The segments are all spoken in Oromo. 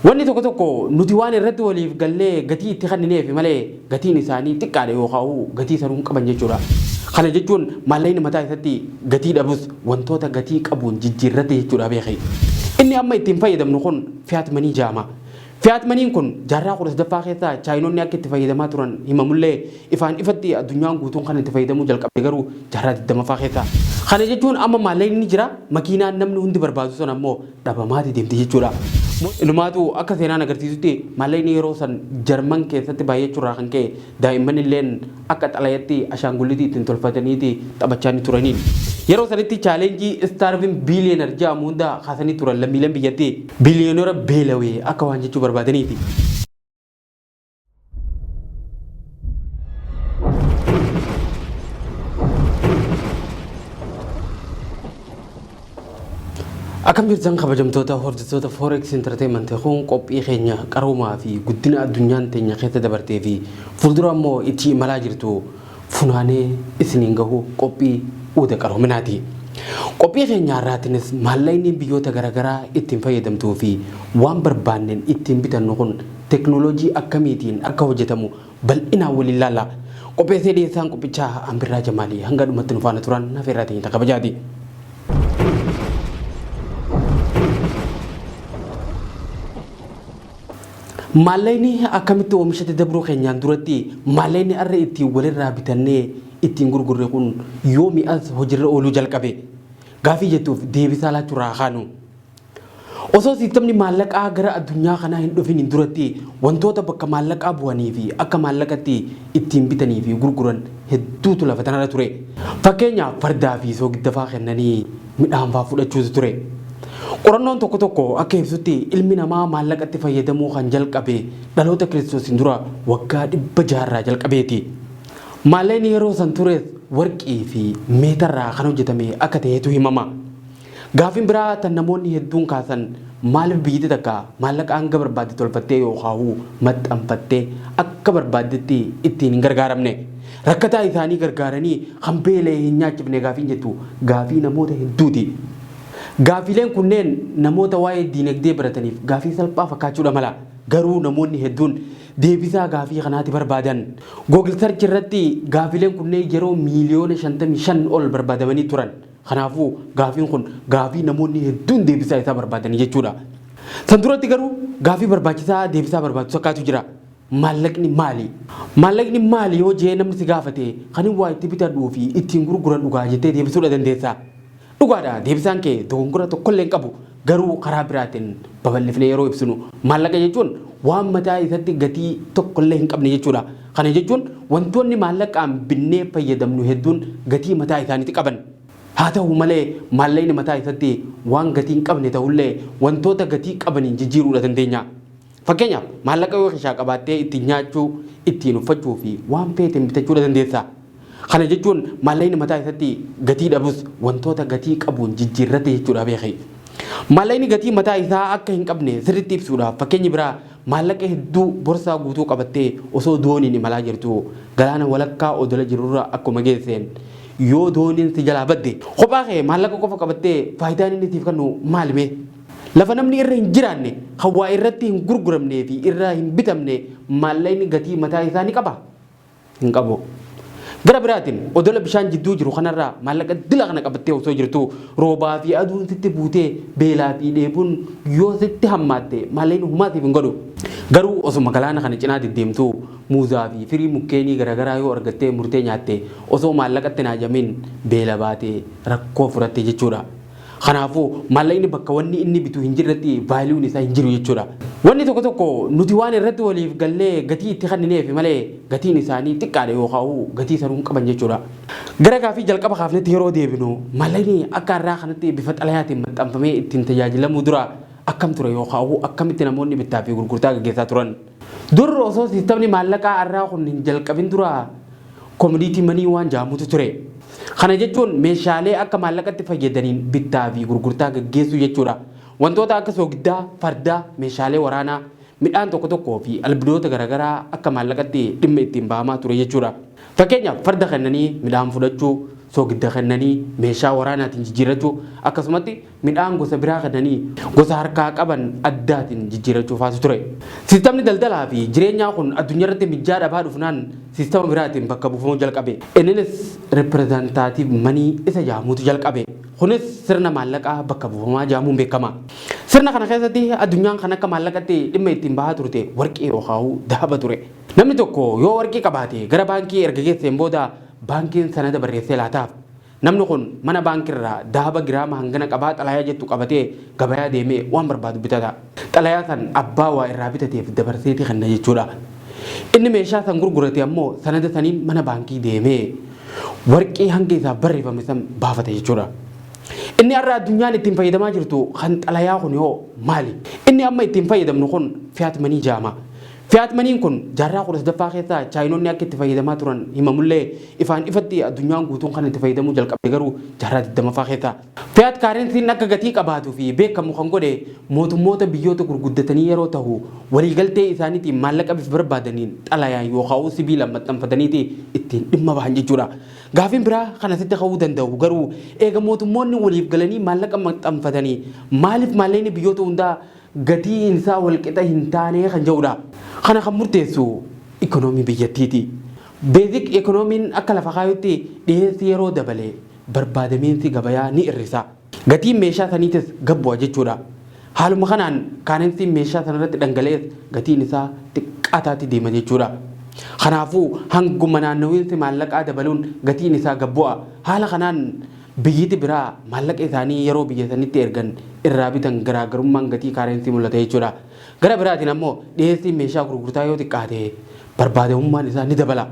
Wanni tokko nuti waan irratti waliif gallee gatii itti kennineef malee gatiin isaanii xiqqaadha yookaan gatii sanuun qaban jechuudha. Kana jechuun maallaqni mataa isaatti gatii dhabus wantoota gatii qabuun jijjiirrate jechuudha beekee. Inni amma ittiin fayyadamnu kun Fiat Money jaama. Fiat Money kun jaarraa 18ffaa keessa chaayinoonni akka itti fayyadamaa turan himamullee ifaan ifatti addunyaan guutuun kan itti fayyadamuu jalqabe garuu jaarraa 20ffaa keessa. Kana jechuun amma maallaqni jira makiinaan namni hundi barbaadu sun ammoo dhabamaati deemti jechuudha. Ilumaatu akka seenaan agarsiisutti maallaqni yeroo san Jarman keessatti baay'achuurraa kan ka'e daa'imman illeen akka xalayaatti ashaangullitii ittiin tolfataniiti taphachaa turaniin. Yeroo sanitti chaalenjii Starving Billionaire jedhamu hunda kaasanii turan lammiileen biyyattii biiliyoonera beelawee akka waan jechuu barbaadaniiti. Akkam jirtan kabajamtoota hordoftoota Forex Entertainment kun qophii keenya qaroomaa fi guddina addunyaan teenya keessa dabartee fi fuuldura ammoo itti imalaa jirtu funaanee isiniin gahu qophii uuda qaroominaati. Qophii keenya irraatiinis maallaqni biyyoota garaagaraa ittiin fayyadamtuu fi waan barbaanneen ittiin bitannu kun teknooloojii akkamiitiin akka hojjetamu bal'inaan waliin ilaalla. Qopheessee dhiyeessaan qophichaa Ambirraa Jamaalii hanga dhumatti nu faana turan nafeerraa teenya kabajaati. Maallaqni akkamitti oomishate dabruu keenyaan duratti maallaqni arra ittiin walirraa bitannee ittiin gurgurre kun yoomi as hojiirra ooluu jalqabe gaafii jettuuf deebisaa laachuurraa kaanu. Osoo siistemni maallaqaa gara addunyaa kanaa hin dhufin duratti wantoota bakka maallaqaa bu'anii fi akka maallaqatti ittiin bitanii fi gurguran hedduutu lafa tanarra ture. Fakkeenyaaf fardaa fi soogidda kennanii midhaan fa'aa fudhachuutu ture. Qorannoon tokko akka ibsutti ilmi namaa maallaqatti fayyadamuu kan jalqabe dhaloota Kiristoosiin dura waggaa 600 jalqabeeti. Maallaqni yeroo san tures warqii fi meetarraa kan hojjetame akka ta'etu himama. Gaafiin biraa tan namoonni hedduun kaasan maaliif biyyi takka maallaqa hanga barbaadde tolfattee yookaan maxxanfattee akka barbaaddetti ittiin hin gargaaramne. Rakkataa isaanii gargaaranii kan beelee hin nyaachifne gaafiin jettu gaafii namoota hedduuti. Gaafileen kunneen namoota waa'ee diinagdee barataniif gaafii salphaa fakkaachuudha mala. Garuu namoonni hedduun deebisaa gaafii kanaatti barbaadan. Google Search irratti gaafileen kunneen yeroo miiliyoona 55 ol barbaadamanii turan. Kanaafuu gaafiin kun gaafii namoonni hedduun deebisaa isaa barbaadan jechuudha. San duratti garuu gaafii barbaachisaa deebisaa barbaadu fakkaatu jira. Maallaqni maali? Maallaqni maali yoo jee namni si gaafate kan waa itti bitadhuu fi ittiin gurguran dhugaa jettee deebisuudha dandeessa. Dhugaadha deebisaan kee dogongora tokkollee hin qabu garuu karaa biraatiin babal'ifnee yeroo ibsinu maallaqa jechuun waan mataa isaatti gatii tokkollee hin qabne jechuudha. Kana jechuun wantoonni maallaqaan binnee fayyadamnu hedduun gatii mataa isaaniitti qaban. Haa ta'u malee maallaqni mataa isaatti waan gatii hin qabne ta'ullee wantoota gatii qabaniin jijjiiruudha dandeenya. Fakkeenyaaf maallaqa yoo keeshaa qabaattee ittiin nyaachuu, ittiin uffachuu fi waan feeteen bitachuudha dandeessa. Kana jechuun maallaqni mataa isaatti gatii dhabus wantoota gatii qabuun jijjiirrate jechuudha beekee. Maallaqni gatii mataa isaa akka hin qabne sirriitti ibsuudhaaf fakkeenyi biraa maallaqa hedduu borsaa guutuu qabattee osoo dooniin imalaa jirtu galaana walakkaa odola jirurra akkuma geesseen yoo dooniin si jalaa badde kophaa kee maallaqa qofa qabattee faayidaan inni siif kennu maalime? Lafa namni irra hin jiraanne hawaa irratti hin gurguramnee fi irraa hin bitamne maallaqni gatii mataa isaa ni qaba? Hin qabu. Gara biraatiin odola bishaan jidduu jiru kanarraa maallaqa dila kana qabattee osoo jirtu roobaa fi aduun sitti buutee beelaa fi dheebuun yoo sitti hammaatte maallaqni humaatiif hin godhu. Garuu osuma galaana kana cinaa deddeemtu muuzaa fi firii mukkeenii garaagaraa yoo argattee murtee nyaatte osoo maallaqatti naajamin beela baatee rakkoo furatte jechuudha. Kanaafuu maallaqni bakka wanni inni bitu hin jirretti vaaliyuun isaa hin jiru jechuudha. Wanni tokko nuti waan irratti waliif gallee gatii itti kennineef malee gatiin isaanii xiqqaadha yookaan gatii sanuun qaban jechuudha. Gara gaafii jalqaba kaafnetti yeroo deebinu maallaqni akka irraa kanatti bifa xalayaatiin maxxanfamee ittiin tajaajilamuu dura akkam ture yookaan akkamitti namoonni bittaa fi gurgurtaa gaggeessaa turan. Dur osoo siistemni maallaqaa irraa kun hin jalqabin dura koomodiitii manii waan jedhamutu ture. Kana jechuun meeshaalee akka maallaqatti fayyadaniin bittaa fi gurgurtaa gaggeessuu jechuudha. Wantoota akka soogiddaa, fardaa, meeshaalee waraanaa, midhaan tokko fi albidoota garaagaraa akka maallaqatti dhimma ittiin bahamaa ture jechuudha. Fakkeenyaaf farda kennanii midhaan fudhachuu, soogidda kennanii meeshaa waraanaatiin jijjiirrachuu akkasumatti midhaan gosa biraa kennanii gosa harkaa qaban addaatiin jijjiirrachuu faasu ture. Siistamni daldalaa fi jireenyaa kun addunyaa irratti mijaa dhabaa dhufnaan siistama biraatiin bakka buufamuu jalqabe. Innis reprezentaatiiv manii isa jaamuutu jalqabe. Kunis sirna maallaqaa bakka buufamaa jaamuun beekama. Sirna kana keessatti addunyaan kan akka maallaqatti dhimma ittiin bahaa turte warqii yookaan dahaba ture. Namni tokko yoo warqii qabaate gara baankii erga geesseen booda baankiin sanada barreessee laataaf. Namni kun mana baankiirraa dahaba giraama hangana qabaa xalayaa jettu qabatee gabayaa deemee waan barbaadu bitata. Xalayaa san abbaa waa irraa bitateef dabarseetii kenna jechuudha. Inni meeshaa san gurgurate ammoo sanada saniin mana baankii deemee warqii hanga isaa barreeffame san baafata jechuudha. Inni har'a addunyaan ittiin fayyadamaa jirtu kan xalayaa kun yoo maali? Inni amma ittiin fayyadamnu kun fiat manii jaama. Fiat maniin kun jaarraa 19ffaa keessa chaayinoonni akka itti fayyadamaa turan himamullee ifaan ifatti addunyaan guutuun kan itti fayyadamuu jalqabe garuu jaarraa 20ffaa keessa. Fiat kaarensiin akka gatii qabaatuu fi beekamu kan godhe mootummoota biyyoota gurguddatanii yeroo ta'u waliigaltee isaaniitiin maallaqa bifa barbaadaniin xalayaan yookaan sibiila maxxanfataniiti ittiin dhimma bahan jechuudha. Gaafiin biraa kana sitti ka'uu danda'u garuu eega mootummoonni waliif galanii maallaqa maxxanfatanii maaliif maallaqni biyyoota hundaa gatiin isaa walqixa hin taane kan jedhudha. Kana kan murteessu ikoonoomii biyyattiiti. Beezik ikoonomiin akka lafa kaayutti dhiyeessi yeroo dabalee barbaadamiinsi gabayaa ni hir'isa. Gatiin meeshaa saniitis gabbu'a jechuudha. Haaluma kanaan kaarensiin meeshaa sanarratti dhangala'ees gatiin isaa xiqqaataatti deema jechuudha. Kanaafuu hanguma naannowiinsi maallaqaa dabaluun gatiin isaa gabbu'a. Haala kanaan biyyiti biraa maallaqa isaanii yeroo biyya sanitti ergan irraa bitan garaagarummaan gatii kaarensii mul'ata jechuudha. Gara biraatiin ammoo dhiyeessiin meeshaa gurgurtaa yoo xiqqaate barbaadamummaan isaa ni dabala.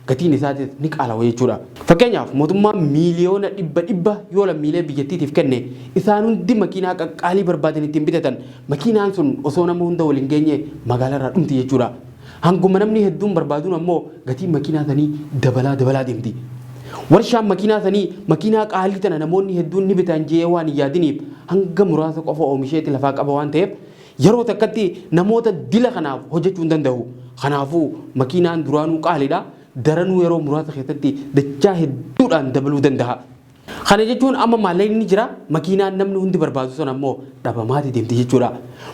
Gatiin isaatis ni qaalawa jechuudha. Fakkeenyaaf mootummaan miiliyoona dhibba yoo lammiilee biyyattiitiif kenne isaan hundi makiinaa qaqqaalii barbaadan ittiin bitatan makiinaan sun osoo nama hunda waliin geenye magaalarraa dhumti jechuudha. Hanguma namni hedduun barbaaduun ammoo gatiin makiinaa sanii dabalaa deemti. Warshaan makiinaa sanii makiinaa qaalii tana namoonni hedduun ni bitan jee waan hin yaadiniif hanga muraasa qofa oomisheetti lafaa qaba waan ta'eef yeroo takkatti namoota dila kanaaf hojjechuu hin danda'u. Kanaafuu makiinaan duraanuu qaaliidha. Daranuu yeroo muraasa keessatti dachaa hedduudhaan dabaluu danda'a. Kana jechuun amma maallaqni ni jira makiinaan namni hundi barbaadu sun ammoo dhabamaati deemti jechuudha.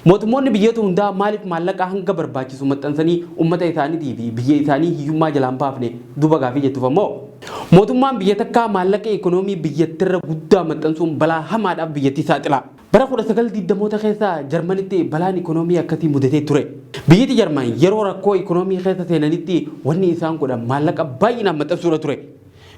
Mootummoonni biyyoota hundaa maaliif maallaqa hanga barbaachisu maxxansanii uummata isaaniitii fi biyya isaanii hiyyummaa jalaan baafne duuba gaafii jettuuf ammoo mootummaan biyya takkaa maallaqa ikoonoomii biyyattirra guddaa maxxansuun balaa hamaadhaaf biyyattii saaxila. Bara 1920moota keessa Jarmanitti balaan ikoonoomii akkasii mudatee ture. Biyyatti Jarman yeroo rakkoo ikoonoomii keessa seenanitti wanni isaan godhan maallaqa baay'inaan maxxansuudha ture.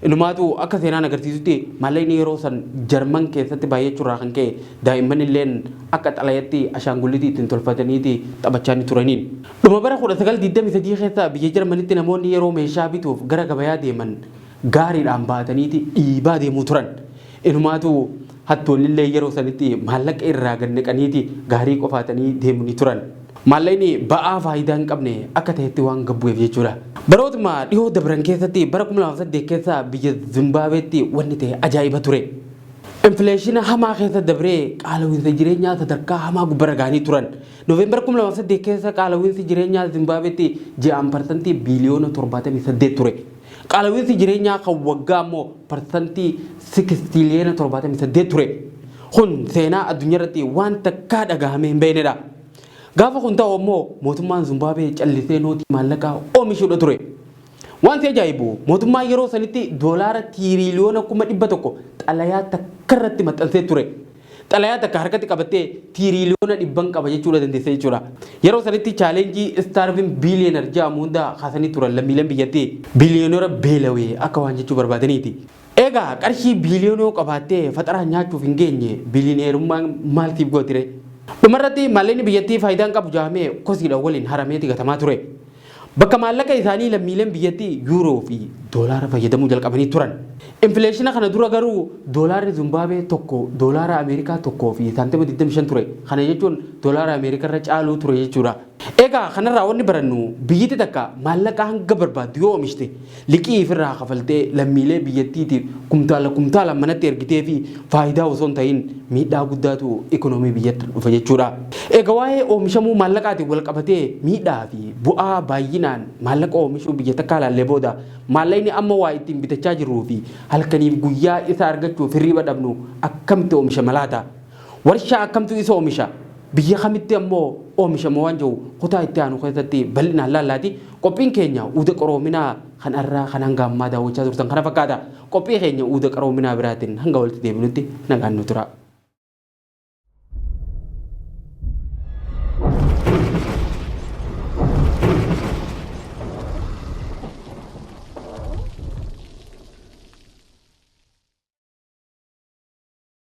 Inumaatu akka seenaan agarsiisutti maallaqni yeroo san Jarman keessatti baay'achuurraa kan ka'e daa'imman illeen akka xalayatti ashaangullitii ittiin tolfataniiti taphachaa ni turaniin. Dhuma bara 1923 keessa biyya Jarmanitti namoonni yeroo meeshaa bituuf gara gabayaa deeman gaariidhaan baataniiti dhiibaa deemuu turan. Inumaatu hattoonnillee yeroo sanitti maallaqa irraa gannaqaniiti gaarii qofaatanii deemuu ni turan. Maallaqni ba'aa faayidaa hin qabne akka ta'etti waan gabbu'eef jechuudha. Barootuma dhiyoo dabran keessatti bara 2008 keessa biyya Zimbaabeetti wanni ta'e ajaa'iba ture. Infleeshina hamaa keessa dabree qaala'insa jireenyaa sadarkaa hamaa gubbarra ga'anii turan. Noovembar 2008 keessa qaala'insi jireenyaa Zimbaabeetti 6% biliyoona 78 ture. Qaala'insi jireenyaa kan waggaa ammoo parsantii 678 ture. Kun seenaa addunyaa irratti waan takkaa dhagahamee hin beeknedha. Gaafa kun ta'u ammoo mootummaan Zimbaabuwee callisee nootii maallaqaa oomishuudha ture. Wanti ajaa'ibu mootummaan yeroo sanitti doolaara tiriliyoona 100 xalayaa takka irratti maxxansee ture. Xalayaa takka harkatti qabattee tiriliyoona 100 qaba jechuudha dandeessee jechuudha. Yeroo sanitti chaalenjii starving billionaire jedhamu hunda kaasanii turan lammiileen biyyattii biliyoonera beelawee akka waan jechuu barbaadaniiti. Egaa qarshii biliyoonoo qabaattee faxaraan nyaachuuf hin geenye biliyooneerummaan maaltiif gootire? Dhumarratti maallaqni biyyattii faayidaan qabu jaamee kosiidhaan waliin harameeti gatamaa ture. Bakka maallaqa isaanii lammiileen biyyattii yuuroo fi doolaara fayyadamuu jalqabanii turan. Infleeshina kana dura garuu doolaarri Zimbaabuwee tokko doolaara Ameerikaa tokkoo fi saantima 25 ture. Kana jechuun doolaara Ameerikaa irra caaluu ture jechuudha. Egaa kanarraa wanni barannu biyyatti takka maallaqa hanga barbaaddu yoo oomishte liqii ofirraa kafaltee lammiilee biyyattiitiif kumtaala manatti ergitee fi faayidaa osoo hin ta'in miidhaa guddaatu ikoonoomii biyyatti dhufa jechuudha. Egaa waa'ee oomishamuu maallaqaatiin wal qabatee miidhaa fi bu'aa baay'inaan maallaqa oomishuu biyya takkaa ilaallee booda maallaqni amma waa ittiin bitachaa jirruu fi halkaniif guyyaa isa argachuuf hirriba dhabnu akkamitti oomishama laata? Warshaa akkamtu isa oomisha? Biyya kamitti ammoo oomishamoo waan jiru kutaa itti aanu keessatti bal'inaan laallaati. Qophiin keenya uuda qaroominaa kan irraa kan hanga ammaa daawwachaa turtan kana fakkaata. Qophii keenya uuda qaroominaa biraatiin hanga walitti deebinutti nagaan nu tura.